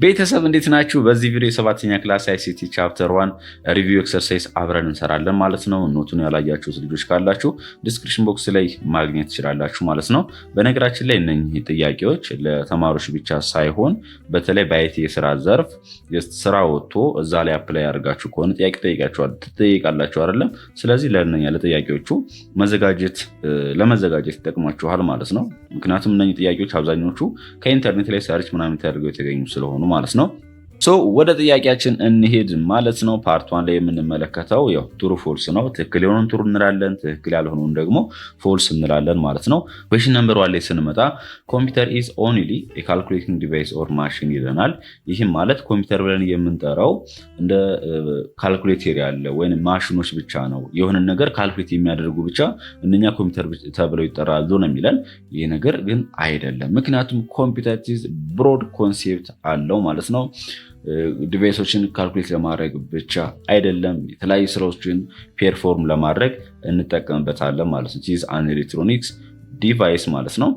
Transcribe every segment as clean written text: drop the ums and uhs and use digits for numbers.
ቤተሰብ እንዴት ናችሁ? በዚህ ቪዲዮ የሰባተኛ ክላስ አይሲቲ ቻፕተር 1 ሪቪው ኤክሰርሳይዝ አብረን እንሰራለን ማለት ነው። ኖቱን ያላያችሁት ልጆች ካላችሁ ዲስክሪፕሽን ቦክስ ላይ ማግኘት ትችላላችሁ ማለት ነው። በነገራችን ላይ እነኚህ ጥያቄዎች ለተማሪዎች ብቻ ሳይሆን በተለይ በአይቲ የስራ ዘርፍ ስራ ወጥቶ እዛ ላይ አፕላይ አድርጋችሁ ከሆነ ጥያቄ ትጠይቃላችሁ አይደለም? ስለዚህ ለእነኛ ለጥያቄዎቹ ለመዘጋጀት ይጠቅማችኋል ማለት ነው። ምክንያቱም እነኚህ ጥያቄዎች አብዛኞቹ ከኢንተርኔት ላይ ሰርች ምናምን ተደርገው የተገኙ ስለሆኑ ማለት ነው። ወደ ጥያቄያችን እንሄድ ማለት ነው። ፓርት 1 ላይ የምንመለከተው ያው ትሩ ፎልስ ነው። ትክክል የሆነውን ትሩ እንላለን፣ ትክክል ያልሆነውን ደግሞ ፎልስ እንላለን ማለት ነው። ኩዌስችን ነምበር 1 ላይ ስንመጣ ኮምፒውተር ኢዝ ኦንሊ ኤ ካልኩሌቲንግ ዲቫይስ ኦር ማሽን ይለናል። ይህም ማለት ኮምፒውተር ብለን የምንጠራው እንደ ካልኩሌተር ያለ ወይም ማሽኖች ብቻ ነው፣ የሆነ ነገር ካልኩሌት የሚያደርጉ ብቻ እነኛ ኮምፒውተር ተብለው ይጠራሉ ነው የሚለን። ይህ ነገር ግን አይደለም። ምክንያቱም ኮምፒውተር ኢዝ ብሮድ ኮንሴፕት አለው ማለት ነው። ዲቫይሶችን ካልኩሌት ለማድረግ ብቻ አይደለም፣ የተለያዩ ስራዎችን ፔርፎርም ለማድረግ እንጠቀምበታለን ማለት ነው። ኢዝ አን ኤሌክትሮኒክስ ዲቫይስ ማለት ነው።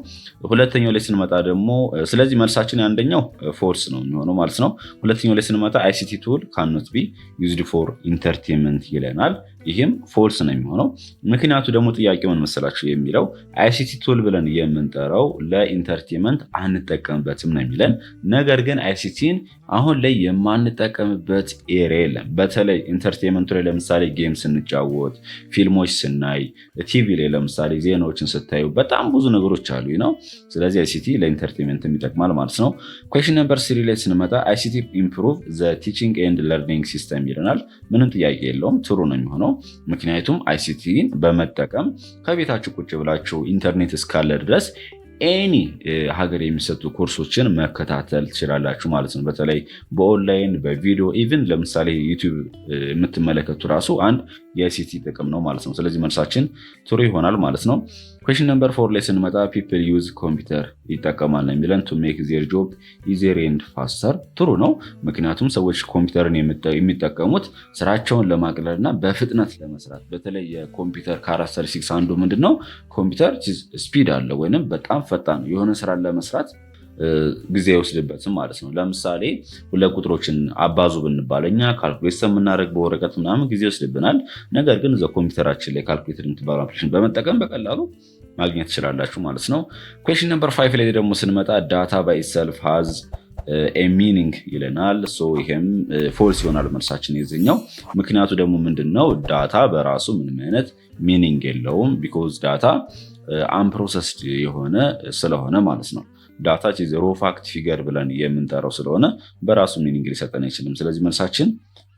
ሁለተኛው ላይ ስንመጣ ደግሞ ስለዚህ መልሳችን አንደኛው ፎልስ ነው የሚሆነው ማለት ነው። ሁለተኛው ላይ ስንመጣ አይሲቲ ቱል ካንኖት ቢ ዩዝድ ፎር ኢንተርቴንመንት ይለናል። ይህም ፎልስ ነው የሚሆነው። ምክንያቱ ደግሞ ጥያቄው ምን መሰላችሁ የሚለው አይሲቲ ቱል ብለን የምንጠራው ለኢንተርቴንመንት አንጠቀምበትም ነው የሚለን። ነገር ግን አይሲቲን አሁን ላይ የማንጠቀምበት ኤሪያ የለም። በተለይ ኢንተርቴንመንቱ ላይ ለምሳሌ ጌም ስንጫወት፣ ፊልሞች ስናይ፣ ቲቪ ላይ ለምሳሌ ዜናዎችን ስታዩ በጣም ብዙ ነገሮች አሉ ነው። ስለዚህ አይሲቲ ለኢንተርቴንመንት ይጠቅማል ማለት ነው። ኩዌስችን ነምበር 3 ላይ ስንመጣ አይሲቲ ኢምፕሩቭ ዘ ቲቺንግ ኤንድ ለርኒንግ ሲስተም ይለናል። ምንም ጥያቄ የለውም፣ ትሩ ነው የሚሆነው። ምክንያቱም አይሲቲን በመጠቀም ከቤታችሁ ቁጭ ብላችሁ ኢንተርኔት እስካለ ድረስ ኤኒ ሀገር የሚሰጡ ኮርሶችን መከታተል ትችላላችሁ ማለት ነው። በተለይ በኦንላይን በቪዲዮ ኢቭን ለምሳሌ ዩቲዩብ የምትመለከቱ ራሱ አንድ የአይሲቲ ጥቅም ነው ማለት ነው። ስለዚህ መልሳችን ትሩ ይሆናል ማለት ነው። ኩዌስችን ነምበር 4 ላይ ስንመጣ ፒፕል ዩዝ ኮምፒውተር ይጠቀማል ነው የሚለን ቱ ሜክ ዜር ጆብ ኢዚየር ኤንድ ፋስተር። ትሩ ነው። ምክንያቱም ሰዎች ኮምፒውተርን የሚጠቀሙት ስራቸውን ለማቅለል እና በፍጥነት ለመስራት። በተለይ የኮምፒውተር ካራክተሪስቲክስ አንዱ ምንድነው? ኮምፒውተር ስፒድ አለው ወይም በጣም ፈጣን ነው። የሆነ ስራ ለመስራት ጊዜ አይወስድበትም ማለት ነው። ለምሳሌ ሁለት ቁጥሮችን አባዙ ብንባል እኛ ካልኩሌት የምናደርግ በወረቀት ምናምን ጊዜ ይወስድብናል። ነገር ግን እዛ ኮምፒውተራችን ላይ ካልኩሌተር የምትባሉ አፕሊኬሽን በመጠቀም በቀላሉ ማግኘት ትችላላችሁ ማለት ነው። ኩዌስችን ነምበር 5 ላይ ደግሞ ስንመጣ ዳታ ባይ ኢትሰልፍ ሃዝ ኤ ሚኒንግ ይለናል። ይሄም ፎልስ ይሆናል መልሳችን የዚህኛው። ምክንያቱ ደግሞ ምንድነው? ዳታ በራሱ ምንም አይነት ሚኒንግ የለውም። ቢኮዝ ዳታ አንፕሮሰስድ የሆነ ስለሆነ ማለት ነው። ዳታ ሮ ፋክት ፊገር ብለን የምንጠራው ስለሆነ በራሱ ሚኒንግ ሊሰጠን አይችልም። ስለዚህ መልሳችን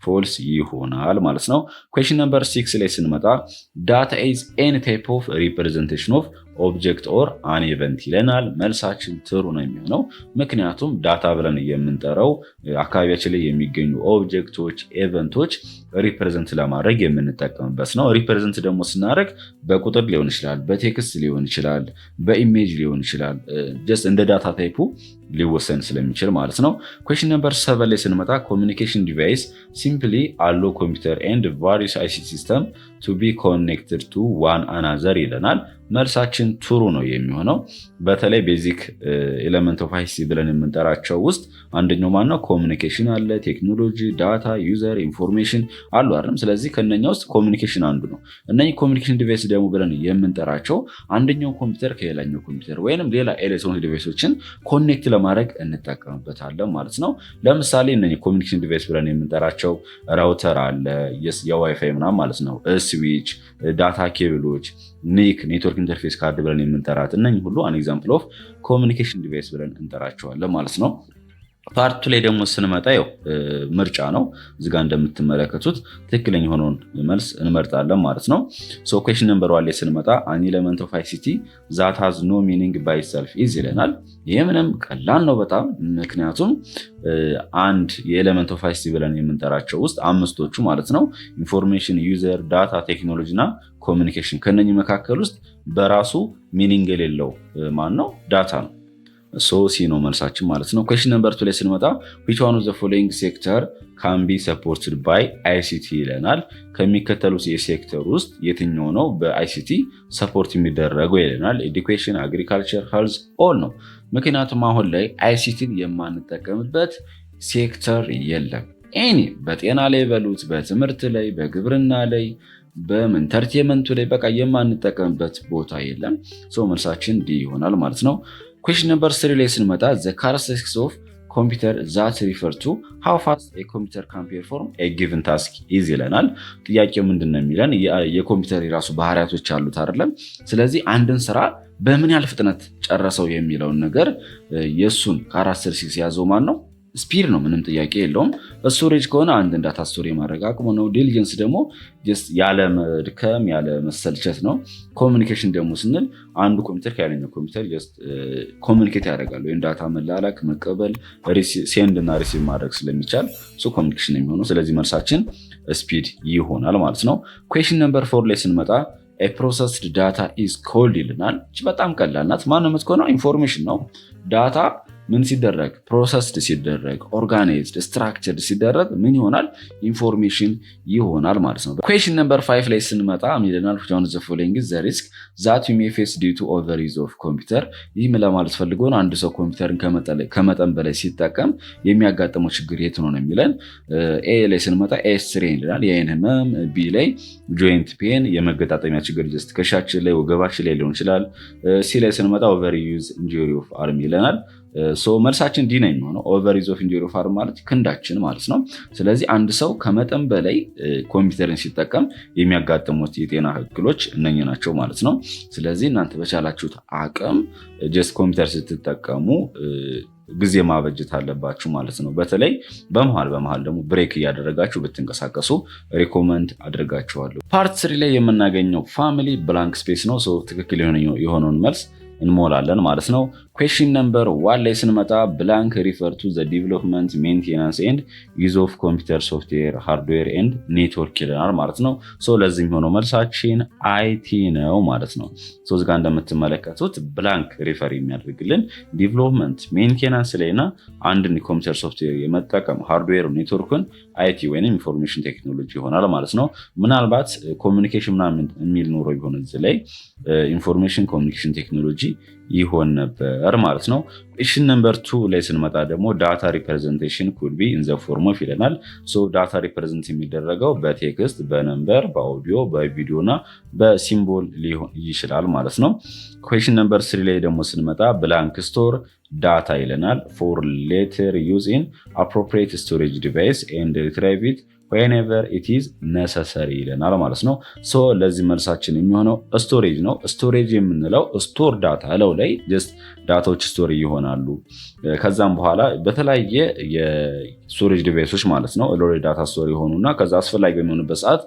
ፎልስ ይሆናል ማለት ነው። ኩዌስችን ነምበር 6 ላይ ስንመጣ ዳታ ኢዝ ኤኒ ታይፕ ኦፍ ሪፕሬዘንቴሽን ኦፍ ኦብጀክት ኦር አን ኢቨንት ይለናል። መልሳችን ትሩ ነው የሚሆነው። ምክንያቱም ዳታ ብለን የምንጠራው አካባቢያችን ላይ የሚገኙ ኦብጀክቶች፣ ኤቨንቶች ሪፕሬዘንት ለማድረግ የምንጠቀምበት ነው። ሪፕሬዘንት ደግሞ ስናደርግ በቁጥር ሊሆን ይችላል፣ በቴክስት ሊሆን ይችላል፣ በኢሜጅ ሊሆን ይችላል። ጀስት እንደ ዳታ ታይፑ ሊወሰን ስለሚችል ማለት ነው። ኩዌስችን ነምበር 7 ላይ ስንመጣ ኮሚኒኬሽን ዲቫይስ ሲምፕሊ አሎ ኮምፒውተር ኤንድ ቫሪየስ አይሲቲ ሲስተም ቱ ቢ ኮኔክትድ ቱ ዋን አናዘር ይለናል። መልሳችን ትሩ ነው የሚሆነው። በተለይ ቤዚክ ኤሌመንት ኦፍ አይሲቲ ብለን የምንጠራቸው ውስጥ አንደኛው ማነው? ኮሚኒኬሽን አለ፣ ቴክኖሎጂ፣ ዳታ፣ ዩዘር፣ ኢንፎርሜሽን አሉ አይደል? ስለዚህ ከነኛ ውስጥ ኮሚኒኬሽን አንዱ ነው። እነዚህ ኮሚኒኬሽን ዲቫይስ ደግሞ ብለን የምንጠራቸው አንደኛው ኮምፒውተር ከሌላኛው ኮምፒውተር ወይንም ሌላ ኤሌክትሮኒክ ዲቫይሶችን ኮኔክት ለማድረግ እንጠቀምበታለን ማለት ነው። ለምሳሌ እነዚህ ኮሚኒኬሽን ዲቫይስ ብለን የምንጠራቸው ራውተር አለ፣ የዋይፋይ ምናምን ማለት ነው፣ ስዊች፣ ዳታ ኬብሎች፣ ኒክ ኔትወርክ ኢንተርፌስ ካርድ ብለን የምንጠራት እነኚህ ሁሉ አን ኤግዛምፕል ኦፍ ኮሚኒኬሽን ዲቫይስ ብለን እንጠራቸዋለን ማለት ነው። ፓርቱ ላይ ደግሞ ስንመጣ ምርጫ ነው። እዚጋ እንደምትመለከቱት ትክክለኛ የሆነውን መልስ እንመርጣለን ማለት ነው። ኩዌስችን ነምበር 1 ላይ ስንመጣ አን ኤሌመንት ኦፍ አይሲቲ ዛት ሃዝ ኖ ሚኒንግ ባይ ኢትሰልፍ ኢዝ ይለናል። ይህ ምንም ቀላል ነው በጣም። ምክንያቱም አንድ የኤሌመንት ኦፍ አይሲቲ ብለን የምንጠራቸው ውስጥ አምስቶቹ ማለት ነው ኢንፎርሜሽን፣ ዩዘር፣ ዳታ፣ ቴክኖሎጂ እና ኮሚኒኬሽን ከነኚህ መካከል ውስጥ በራሱ ሚኒንግ የሌለው ማን ነው? ዳታ ነው። ሲ ነው መልሳችን ማለት ነው። ኩዌስችን ነምበር 2 ላይ ስንመጣ which one of the following sector can be supported by ICT ይለናል። ከሚከተሉት የሴክተር ውስጥ የትኛው ነው በአይሲቲ ሰፖርት የሚደረገው ይለናል። ኤዱኬሽን፣ አግሪካልቸር፣ ሄልዝ ኦል ነው። ምክንያቱም አሁን ላይ አይሲቲን የማንጠቀምበት ሴክተር የለም። ኤኒ በጤና ላይ በሉት፣ በትምህርት ላይ፣ በግብርና ላይ፣ በኢንተርቴንመንቱ ላይ በቃ የማንጠቀምበት ቦታ የለም። መልሳችን ዲ ይሆናል ማለት ነው። ኩዌሽን ነምበር 3 ላይ ስንመጣ ዘ ካራክተሪስቲክስ ኦፍ ኮምፒውተር ዛት ሪፈር ቱ ሃው ፋስት ኮምፒውተር ካን ፐርፎርም ኤ ጊቭን ታስክ ኢዝ ይለናል። ጥያቄው ምንድን ነው የሚለን የኮምፒውተር የራሱ ባህሪያቶች አሉት አይደለም። ስለዚህ አንድን ስራ በምን ያህል ፍጥነት ጨረሰው የሚለውን ነገር የእሱን ካራክተሪስቲክስ የያዘው ማን ነው? ስፒድ ነው። ምንም ጥያቄ የለውም። ስቶሬጅ ከሆነ አንድን ዳታ ስቶር የማድረግ አቅሙ ነው። ዲሊጀንስ ደግሞ ያለ መድከም ያለ መሰልቸት ነው። ኮሚኒኬሽን ደግሞ ስንል አንዱ ኮምፒውተር ከሌላኛው ኮምፒውተር ኮሚኒኬት ያደርጋል ወይም ዳታ መላላክ፣ መቀበል፣ ሴንድ እና ሪሲቭ ማድረግ ስለሚቻል ኮሚኒኬሽን የሚሆነው። ስለዚህ መልሳችን ስፒድ ይሆናል ማለት ነው። ኩዌሽን ነምበር 4 ላይ ስንመጣ ፕሮሰስድ ዳታ ኢዝ ኮልድ ይልናል። በጣም ቀላል ናት። ማን የምትሆነው ኢንፎርሜሽን ነው። ዳታ ምን ሲደረግ ፕሮሰስድ ሲደረግ ኦርጋናይዝድ ስትራክቸርድ ሲደረግ ምን ይሆናል? ኢንፎርሜሽን ይሆናል ማለት ነው። ኩዌሽን ነምበር 5 ላይ ስንመጣ ሚለናል ጆን ዘ ፎሎዊንግ ዘ ሪስክ ዛት ዩ ሜይ ፌስ ዲው ቱ ኦቨር ዩዝ ኦፍ ኮምፒውተር። ይህ ለማለት ፈልጎ ነው አንድ ሰው ኮምፒውተርን ከመጠን በላይ ሲጠቀም የሚያጋጥመው ችግር የት ነው የሚለን። ኤ ላይ ስንመጣ ኤስ3 ይለናል የአይን ህመም፣ ቢ ላይ ጆይንት ፔን የመገጣጠሚያ ችግር ትከሻችን ላይ ወገባችን ላይ ሊሆን ይችላል። ሲ ላይ ስንመጣ ኦቨር ዩዝ ኢንጁሪ ኦፍ አርም ይለናል። መልሳችን ዲ ነው የሚሆነው። ኦቨር ዩዝ ኦፍ ኢንጁሪ ኦፍ አርም ማለት ክንዳችን ማለት ነው። ስለዚህ አንድ ሰው ከመጠን በላይ ኮምፒውተርን ሲጠቀም የሚያጋጥሙት የጤና እክሎች እነኚህ ናቸው ማለት ነው። ስለዚህ እናንተ በቻላችሁት አቅም ጀስት ኮምፒውተር ስትጠቀሙ ጊዜ ማበጀት አለባችሁ ማለት ነው። በተለይ በመሃል ደግሞ ብሬክ እያደረጋችሁ ብትንቀሳቀሱ ሪኮመንድ አድርጋችኋለሁ። ፓርት 3 ላይ የምናገኘው ፋሚሊ ብላንክ ስፔስ ነው። ትክክል የሆነውን መልስ እንሞላለን ማለት ነው። ኩዌሽን ነምበር 1 ላይ ስንመጣ ብላንክ ሪፈር ቱ ዘ ዲቨሎፕመንት ሜንቴናንስ ኤንድ ዩዝ ኦፍ ኮምፒውተር ሶፍትዌር ሃርድዌር ኤንድ ኔትወርክ ይለናል ማለት ነው። ለዚህም ሆኖ መልሳችን አይቲ ነው ማለት ነው። እዚህ ጋር እንደምትመለከቱት ብላንክ ሪፈር የሚያደርግልን ዲቨሎፕመንት ሜንቴናንስ ላይ እና አንድን ኮምፒውተር ሶፍትዌር የመጠቀም ሃርድዌር ኔትወርክን አይቲ ወይም ኢንፎርሜሽን ቴክኖሎጂ ይሆናል ማለት ነው። ምናልባት ኮሚኒኬሽን ምናምን የሚል ኖሮ ቢሆን እዚህ ላይ ኢንፎርሜሽን ኮሚኒኬሽን ቴክኖሎጂ ይሆን ነበር ማለት ነው። ኩዌሽን ነምበር 2 ላይ ስንመጣ ደግሞ ዳታ ሪፕሬዘንቴሽን ኩድ ቢ ኢን ዘ ፎርም ኦፍ ይለናል። ዳታ ሪፕሬዘንት የሚደረገው በቴክስት፣ በነምበር፣ በአውዲዮ፣ በቪዲዮ እና በሲምቦል ሊሆን ይችላል ማለት ነው። ኩዌሽን ነምበር 3 ላይ ደግሞ ስንመጣ ብላንክ ስቶር ዳታ ይለናል። ፎር ሌተር ዩዝ ኢን አፕሮፕሪየት ስቶሬጅ ዲቫይስ ኤንድ ሪትራይቭ ኢት whenever it is necessary ይለናል ማለት ነው። ለዚህ መልሳችን የሚሆነው ስቶሬጅ ነው። ስቶሬጅ የምንለው ስቶር ዳታ ለው ላይ ጀስት ዳታዎች ስቶር ይሆናሉ። ከዛም በኋላ በተለያየ የስቶሬጅ ዲቫይሶች ማለት ነው ኦልሬዲ ዳታ ስቶር ይሆኑና ከዛ አስፈላጊ በሚሆንበት ሰዓት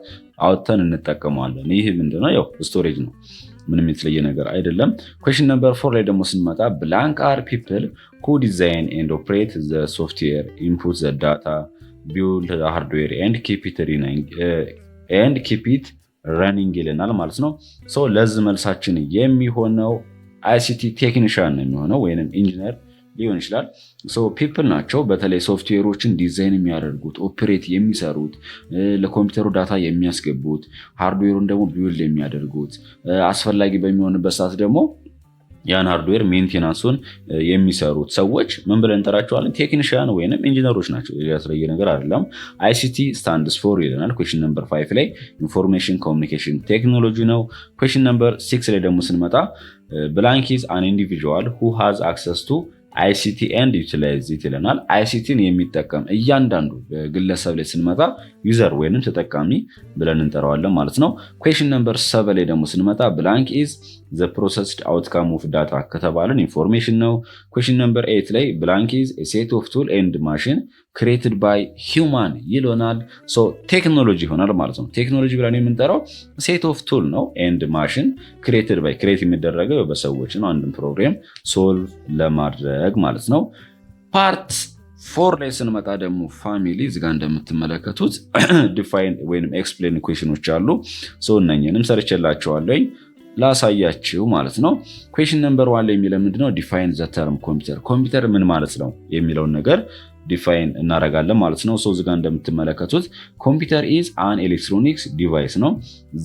አውጥተን እንጠቀመዋለን። ይህ ምንድነው? ያው ስቶሬጅ ነው። ምንም የተለየ ነገር አይደለም። ኩዌሽን ነምበር 4 ላይ ደግሞ ስንመጣ ብላንክ አር ፒፕል who design and operate the software, input the data, build the hardware and keep it running ይለናል ማለት ነው። ለዚህ መልሳችን የሚሆነው አይሲቲ ቴክኒሻን ነው የሚሆነው ወይንም ኢንጂነር ሊሆን ይችላል። ፒፕል ናቸው በተለይ ሶፍትዌሮችን ዲዛይን የሚያደርጉት፣ ኦፕሬት የሚሰሩት፣ ለኮምፒውተሩ ዳታ የሚያስገቡት፣ ሃርድዌሩን ደግሞ ቢውልድ የሚያደርጉት፣ አስፈላጊ በሚሆንበት ሰዓት ደግሞ ያን ሃርድዌር ሜንቴናንሱን የሚሰሩት ሰዎች ምን ብለን እንጠራቸዋለን? ቴክኒሽያን ወይንም ኢንጂነሮች ናቸው። የተለየ ነገር አይደለም። አይሲቲ ስታንድስ ፎር ይለናል። ኩዌሽን ነምበር 5 ላይ ኢንፎርሜሽን ኮሚኒኬሽን ቴክኖሎጂ ነው። ኩዌሽን ነምበር 6 ላይ ደግሞ ስንመጣ ብላንክ ኢዝ አን ኢንዲቪጁዋል ሁ ሃዝ አክሰስ ቱ አይሲቲ ኤንድ ዩቲላይዝ ኢት ይለናል። አይሲቲን የሚጠቀም እያንዳንዱ ግለሰብ ላይ ስንመጣ ዩዘር ወይንም ተጠቃሚ ብለን እንጠራዋለን ማለት ነው። ኩዌሽን ነምበር 7 ላይ ደግሞ ስንመጣ ብላንክ ኢዝ ዘ ፕሮሰስድ አውትካም ኦፍ ዳታ ከተባለን ኢንፎርሜሽን ነው። ኩዌሽን ነምበር 8 ላይ ብላንክ ኢዝ ሴት ኦፍ ቱል ኤንድ ማሽን ክሬትድ ባይ ሂውማን ይለናል። ቴክኖሎጂ ይሆናል ማለት ነው። ቴክኖሎጂ ብለን የምንጠራው ሴት ኦፍ ቱል ነው ኤንድ ማሽን ክሬትድ ባይ ክሬት የሚደረገው በሰዎች ነው አንድን ፕሮግራም ሶልቭ ለማድረግ ማለት ነው። ፓርት 4 ላይ ስንመጣ ደግሞ ፋሚሊ እዚጋ እንደምትመለከቱት ዲፋይን ወይም ኤክስፕሌን ኩዌሽኖች አሉ። እነኝንም ሰርቼላቸዋለሁ ላሳያችሁ ማለት ነው። ኩዌሽን ነምበር 1 ላይ የሚለው ምንድነው? ዲፋይን ዘ ተርም ኮምፒውተር። ኮምፒውተር ምን ማለት ነው የሚለውን ነገር ዲፋይን እናደርጋለን ማለት ነው። እዚጋ እንደምትመለከቱት ኮምፒውተር ኢዝ አን ኤሌክትሮኒክስ ዲቫይስ ነው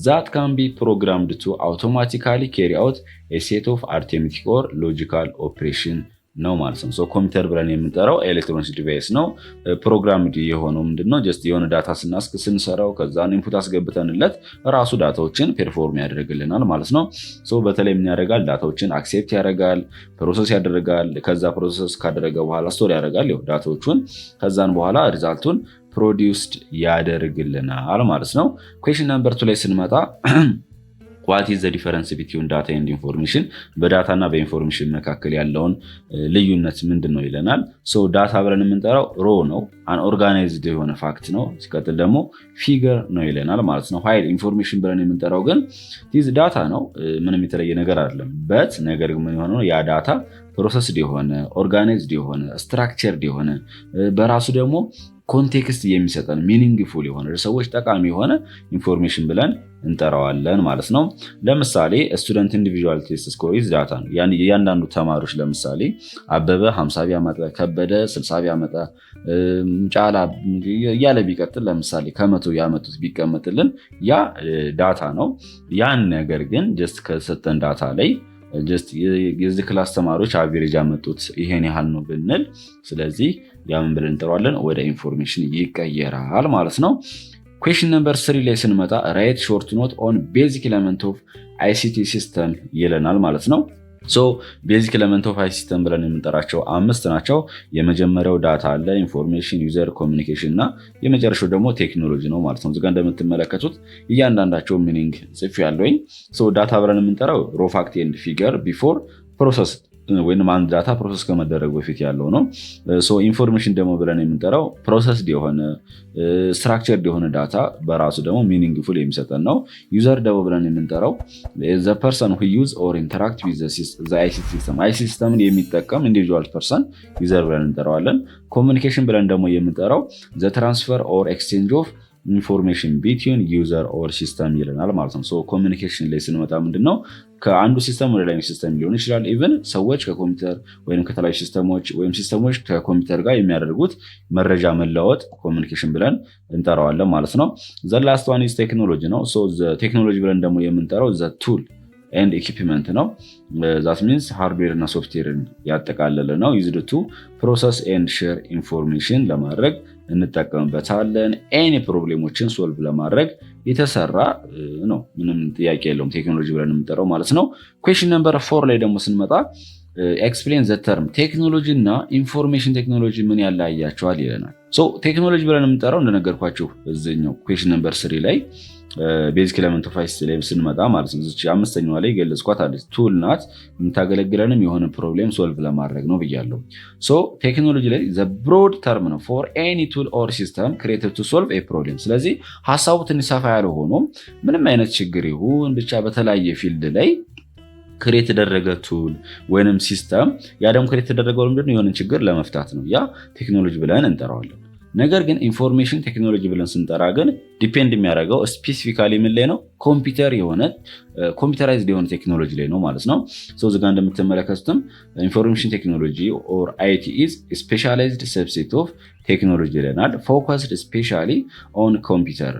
ዛት ካን ቢ ፕሮግራምድ ቱ አውቶማቲካሊ ካሪ አውት ኤ ሴት ኦፍ አርithmetic ኦር ሎጂካል ኦፕሬሽን ነው ማለት ነው። ኮምፒውተር ብለን የምንጠራው ኤሌክትሮኒክስ ዲቫይስ ነው። ፕሮግራም የሆነው ምንድነው? ጀስት የሆነ ዳታ ስንሰራው ከዛን ኢንፑት አስገብተንለት ራሱ ዳታዎችን ፔርፎርም ያደርግልናል ማለት ነው። በተለይ ምን ያደርጋል? ዳታዎችን አክሴፕት ያደርጋል፣ ፕሮሰስ ያደርጋል። ከዛ ፕሮሰስ ካደረገ በኋላ ስቶር ያደርጋል ዳታዎቹን። ከዛን በኋላ ሪዛልቱን ፕሮዲውስድ ያደርግልናል ማለት ነው። ኩዌስችን ነምበር 2 ላይ ስንመጣ ዋት ኢዝ ዘ ዲፈረንስ ቢትዊን ዳታ ኤንድ ኢንፎርሜሽን፣ በዳታ እና በኢንፎርሜሽን መካከል ያለውን ልዩነት ምንድን ነው ይለናል። ዳታ ብለን የምንጠራው ሮ ነው፣ አንኦርጋናይዝድ የሆነ ፋክት ነው። ሲቀጥል ደግሞ ፊገር ነው ይለናል ማለት ነው። ሀይል ኢንፎርሜሽን ብለን የምንጠራው ግን ቲዝ ዳታ ነው፣ ምንም የተለየ ነገር አይደለም። በት ነገር ግን ምን የሆነ ነው ያ ዳታ ፕሮሰስድ የሆነ ኦርጋናይዝድ የሆነ ስትራክቸርድ የሆነ በራሱ ደግሞ ኮንቴክስት የሚሰጠን ሚኒንግፉል የሆነ ለሰዎች ጠቃሚ የሆነ ኢንፎርሜሽን ብለን እንጠራዋለን ማለት ነው። ለምሳሌ ስቱደንት ኢንዲቪዥዋል ቴስት ስኮር ኢዝ ዳታ ነው። እያንዳንዱ ተማሪዎች ለምሳሌ አበበ 50 ቢያመጣ፣ ከበደ 60 ቢያመጣ፣ ጫላ እያለ ቢቀጥል ለምሳሌ ከመቶ ያመጡት ቢቀመጥልን ያ ዳታ ነው። ያን ነገር ግን ጀስት ከሰጠን ዳታ ላይ የዚህ ክላስ ተማሪዎች አቬሬጅ ያመጡት ይሄን ያህል ነው ብንል፣ ስለዚህ ያምን ብለን እንጠራዋለን ወደ ኢንፎርሜሽን ይቀየራል ማለት ነው። ኩዌስችን ነምበር 3 ላይ ስንመጣ ራይት ሾርት ኖት ኦን ቤዚክ ኤለመንት ኦፍ አይሲቲ ሲስተም ይለናል ማለት ነው። ቤዚክ ኤለመንት ኦፍ አይሲቲ ሲስተም ብለን የምንጠራቸው 5 ናቸው። የመጀመሪያው ዳታ አለ፣ ኢንፎርሜሽን፣ ዩዘር፣ ኮሚኒኬሽን እና የመጨረሻው ደግሞ ቴክኖሎጂ ነው ማለት ነው። እዚጋ እንደምትመለከቱት እያንዳንዳቸው ሚኒንግ ጽፍ ያለኝ። ዳታ ብለን የምንጠራው ሮ ፋክት ኤንድ ፊገር ቢፎር ፕሮሰስ ወይም አንድ ዳታ ፕሮሰስ ከመደረጉ በፊት ያለው ነው። ኢንፎርሜሽን ደግሞ ብለን የምንጠራው ፕሮሰስድ የሆነ ስትራክቸርድ የሆነ ዳታ በራሱ ደግሞ ሚኒንግፉል የሚሰጠን ነው። ዩዘር ደግሞ ብለን የምንጠራው ዘ ፐርሰን ሁ ዩዝ ኦር ኢንተራክት ዊዝ ዘ አይሲቲ ሲስተም፣ አይሲቲ ሲስተምን የሚጠቀም ኢንዲቪዥዋል ፐርሰን ዩዘር ብለን እንጠራዋለን። ኮሚኒኬሽን ብለን ደግሞ የምንጠራው ዘ ትራንስፈር ኦር ኤክስቼንጅ ኦፍ ኢንፎርሜሽን ቢትዊን ዩዘር ኦር ሲስተም ይለናል ማለት ነው። ኮሚኒኬሽን ላይ ስንመጣ ምንድነው? ከአንዱ ሲስተም ወደ ሌላኛው ሲስተም ሊሆን ይችላል። ኢቨን ሰዎች ከኮምፒውተር ወይም ከተለያዩ ሲስተሞች ወይም ሲስተሞች ከኮምፒውተር ጋር የሚያደርጉት መረጃ መለወጥ ኮሚኒኬሽን ብለን እንጠራዋለን ማለት ነው። ዘ ላስት ዋን ኢዝ ቴክኖሎጂ ነው። ቴክኖሎጂ ብለን ደግሞ የምንጠራው ዘ ቱል ኤንድ ኢኩፕመንት ነው። ዛት ሚንስ ሃርድዌር እና ሶፍትዌርን ያጠቃለለ ነው። ዩዝድ ቱ ፕሮሰስ ኤንድ ሼር ኢንፎርሜሽን ለማድረግ እንጠቀምበታለን። ኤኒ ፕሮብሌሞችን ሶልቭ ለማድረግ የተሰራ ነው። ምንም ጥያቄ የለውም። ቴክኖሎጂ ብለን የምንጠራው ማለት ነው። ኩዌስችን ነምበር 4 ላይ ደግሞ ስንመጣ ኤክስፕሌን ዘ ተርም ቴክኖሎጂ እና ኢንፎርሜሽን ቴክኖሎጂ ምን ያለያያቸዋል ይለናል። ቴክኖሎጂ ብለን የምንጠራው እንደነገርኳችሁ እዚህኛው ኩዌስችን ነምበር 3 ላይ ቤዚክ ኤለመንት ኦፍ አይሲቲ ላይ ስንመጣ ማለት ነው። እዚህ አምስተኛዋ ላይ ገለጽኳት አለች። ቱል ናት፣ የምታገለግለንም የሆነ ፕሮብሌም ሶልቭ ለማድረግ ነው ብያለሁ። ቴክኖሎጂ ላይ ዘ ብሮድ ተርም ነው ፎር ኤኒ ቱል ኦር ሲስተም ክሬትድ ቱ ሶልቭ ኤ ፕሮብሌም። ስለዚህ ሀሳቡ ትንሽ ሰፋ ያለ ሆኖ ምንም አይነት ችግር ይሁን ብቻ በተለያየ ፊልድ ላይ ክሬት የተደረገ ቱል ወይንም ሲስተም ያ ደግሞ ክሬት የተደረገው ምንድነው? የሆነ ችግር ለመፍታት ነው። ያ ቴክኖሎጂ ብለን እንጠራዋለን። ነገር ግን ኢንፎርሜሽን ቴክኖሎጂ ብለን ስንጠራ ግን ዲፔንድ የሚያደርገው ስፔሲፊካሊ ምን ላይ ነው? ኮምፒውተራይዝድ የሆነ ቴክኖሎጂ ላይ ነው ማለት ነው። እዚህ ጋር እንደምትመለከቱትም ኢንፎርሜሽን ቴክኖሎጂ ኦር አይቲ ኢዝ ስፔሻላይዝድ ሰብሴት ኦፍ ቴክኖሎጂ ይለናል። ፎከስድ ስፔሻሊ ኦን ኮምፒውተር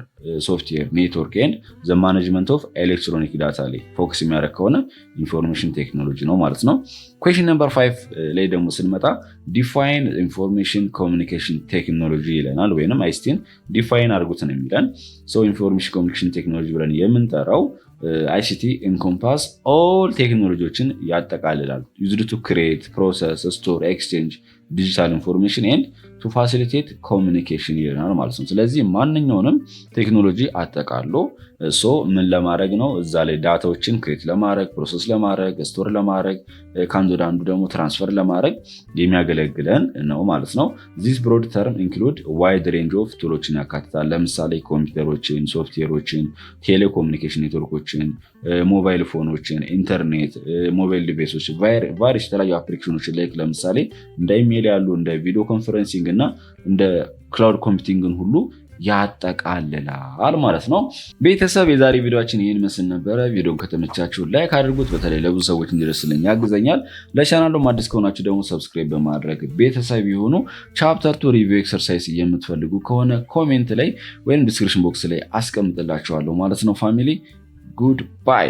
ሶፍትዌር ኔትወርክ ኤንድ ዘ ማኔጅመንት ኦፍ ኤሌክትሮኒክ ዳታ ላይ ፎከስ የሚያደርግ ከሆነ ኢንፎርሜሽን ቴክኖሎጂ ነው ማለት ነው። ኩዌስችን ነምበር 5 ላይ ደግሞ ስንመጣ ዲፋይን ኢንፎርሜሽን ኮሚኒኬሽን ቴክኖሎጂ ይለናል። ወይንም አይሲቲን ዲፋይን አድርጉት ነው የሚለን። ኢንፎርሜሽን ኮሚኒኬሽን ቴክኖሎጂ ብለን የምንጠራው አይሲቲ ኢንኮምፓስ ኦል ቴክኖሎጂዎችን ያጠቃልላል። ዩዝድ ቱ ክሬት፣ ፕሮሰስ፣ ስቶር፣ ኤክስቼንጅ ዲጂታል ኢንፎርሜሽን ኤንድ ቱ ፋሲሊቴት ኮሚኒኬሽን ይለናል ማለት ነው። ስለዚህ ማንኛውንም ቴክኖሎጂ አጠቃሎ ምን ለማድረግ ነው? እዛ ላይ ዳታዎችን ክሬት ለማድረግ፣ ፕሮሰስ ለማድረግ፣ ስቶር ለማድረግ፣ ከአንዱ ወደ አንዱ ደግሞ ትራንስፈር ለማድረግ የሚያገለግለን ነው ማለት ነው። ዚስ ብሮድ ተርም ኢንክሉድ ዋይድ ሬንጅ ኦፍ ቱሎችን ያካትታል። ለምሳሌ ኮምፒውተሮችን፣ ሶፍትዌሮችን፣ ቴሌኮሙኒኬሽን ኔትወርኮችን፣ ሞባይል ፎኖችን፣ ኢንተርኔት፣ ሞባይል ዲቫይሶች፣ ቫሪስ የተለያዩ አፕሊኬሽኖችን ላይ ለምሳሌ እንደ ኢሜል ያሉ እንደ ቪዲዮ ኮንፈረንሲንግ እና እንደ ክላውድ ኮምፒውቲንግን ሁሉ ያጠቃልላል ማለት ነው። ቤተሰብ የዛሬ ቪዲዮችን ይህን መስል ነበረ። ቪዲዮን ከተመቻችሁ ላይክ አድርጉት። በተለይ ለብዙ ሰዎች እንዲደርስልኝ ያግዘኛል። ለቻናሉም አዲስ ከሆናችሁ ደግሞ ሰብስክራይብ በማድረግ ቤተሰብ የሆኑ ቻፕተር 2 ሪቪው ኤክሰርሳይዝ የምትፈልጉ ከሆነ ኮሜንት ላይ ወይም ዲስክሪፕሽን ቦክስ ላይ አስቀምጥላችኋለሁ ማለት ነው። ፋሚሊ ጉድ ባይ